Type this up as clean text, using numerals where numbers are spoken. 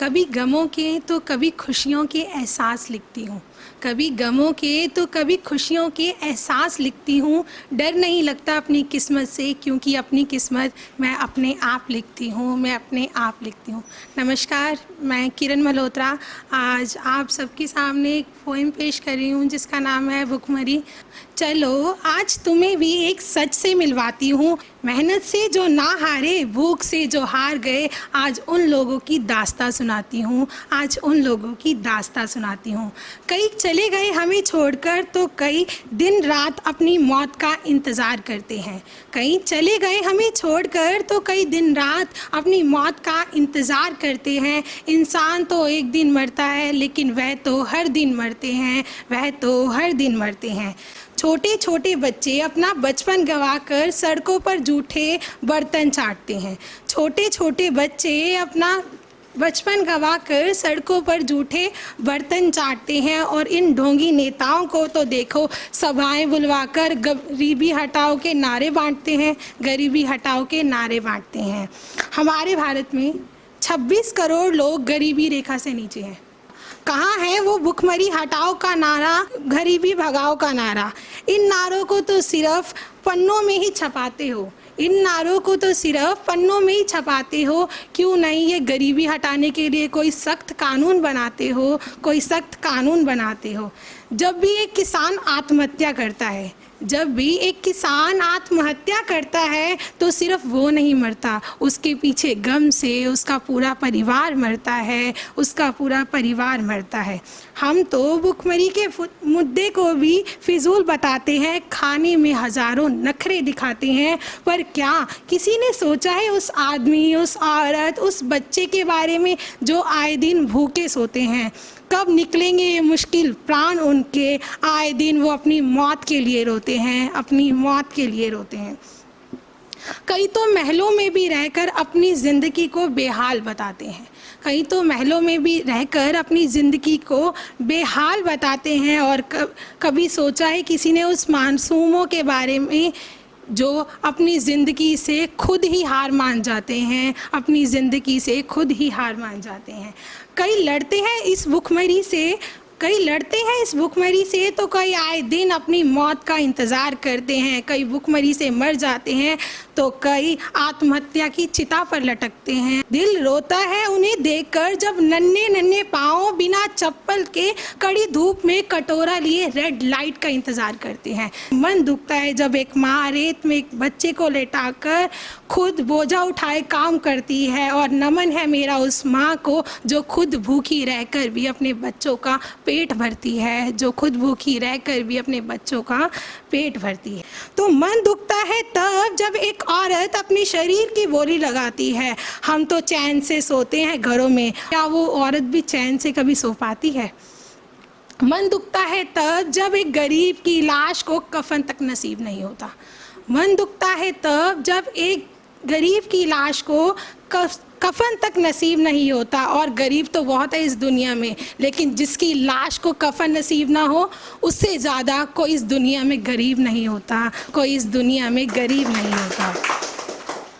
कभी गमों के तो कभी खुशियों के एहसास लिखती हूँ, कभी गमों के तो कभी खुशियों के एहसास लिखती हूँ। डर नहीं लगता अपनी किस्मत से, क्योंकि अपनी किस्मत मैं अपने आप लिखती हूँ, मैं अपने आप लिखती हूँ। नमस्कार, मैं किरण मल्होत्रा आज आप सबके सामने एक पोएम पेश कर रही हूँ जिसका नाम है भुखमरी। चलो आज तुम्हें भी एक सच से मिलवाती हूँ, मेहनत से जो ना हारे, भूख से जो हार गए, आज उन लोगों की दास्तां सुनाती हूँ, आज उन लोगों की दास्तां सुनाती हूँ। कई चले गए हमें छोड़कर तो कई दिन रात अपनी मौत का इंतज़ार करते हैं। कई चले गए हमें छोड़कर तो कई दिन रात अपनी मौत का इंतज़ार करते हैं। इंसान तो एक दिन मरता है, लेकिन वह तो हर दिन मरते हैं, वह तो हर दिन मरते हैं। छोटे छोटे बच्चे अपना बचपन गंवाकर सड़कों पर जूठे बर्तन चाटते हैं। छोटे छोटे बच्चे अपना बचपन गंवाकर सड़कों पर जूठे बर्तन चाटते हैं। और इन ढोंगी नेताओं को तो देखो, सभाएं बुलवाकर गरीबी हटाओ के नारे बांटते हैं, गरीबी हटाओ के नारे बांटते हैं। हमारे भारत में 26 करोड़ लोग गरीबी रेखा से नीचे हैं। कहाँ है वो भुखमरी हटाओ का नारा, गरीबी भगाओ का नारा? इन नारों को तो सिर्फ पन्नों में ही छपाते हो, इन नारों को तो सिर्फ पन्नों में ही छपाते हो। क्यों नहीं ये गरीबी हटाने के लिए कोई सख्त कानून बनाते हो, कोई सख्त कानून बनाते हो? जब भी एक किसान आत्महत्या करता है, जब भी एक किसान आत्महत्या करता है तो सिर्फ वो नहीं मरता, उसके पीछे गम से उसका पूरा परिवार मरता है, उसका पूरा परिवार मरता है। हम तो भुखमरी के मुद्दे को भी फिजूल बताते हैं, खाने में हज़ारों नखरे दिखाते हैं, पर क्या किसी ने सोचा है उस आदमी, उस औरत, उस बच्चे के बारे में जो आए दिन भूखे सोते हैं? कब निकलेंगे ये मुश्किल प्राण उनके? आए दिन वो अपनी मौत के लिए रोते हैं, अपनी मौत के लिए रोते हैं। कई तो महलों में भी रहकर अपनी ज़िंदगी को बेहाल बताते हैं, कई तो महलों में भी रहकर अपनी ज़िंदगी को बेहाल बताते हैं। और कभी सोचा है किसी ने उस मासूमों के बारे में जो अपनी ज़िंदगी से खुद ही हार मान जाते हैं, अपनी ज़िंदगी से खुद ही हार मान जाते हैं? कई लड़ते हैं इस भुखमरी से, कई लड़ते हैं इस भुखमरी से तो कई आए दिन अपनी मौत का इंतज़ार करते हैं। कई भुखमरी से मर जाते हैं तो कई आत्महत्या की चिता पर लटकते हैं। दिल रोता है उन्हें देखकर जब नन्हे नन्हे पाँव बिना चप्पल के कड़ी धूप में कटोरा लिए रेड लाइट का इंतज़ार करते हैं। मन दुखता है जब एक माँ रेत में एक बच्चे को लेटाकर खुद बोझा उठाए काम करती है। और नमन है मेरा उस माँ को जो खुद भूखी रहकर भी अपने बच्चों का पेट भरती है, जो खुद भूखी रहकर भी अपने बच्चों का पेट भरती है। तो मन दुखता है तब जब एक औरत अपने शरीर की बोली लगाती है। हम तो चैन से सोते हैं घरों में, क्या वो औरत भी चैन से कभी सो पाती है? मन दुखता है तब जब एक गरीब की लाश को कफन तक नसीब नहीं होता। मन दुखता है तब जब एक गरीब की लाश को कफन तक नसीब नहीं होता। और गरीब तो बहुत है इस दुनिया में, लेकिन जिसकी लाश को कफन नसीब ना हो, उससे ज़्यादा कोई इस दुनिया में गरीब नहीं होता, कोई इस दुनिया में गरीब नहीं होता।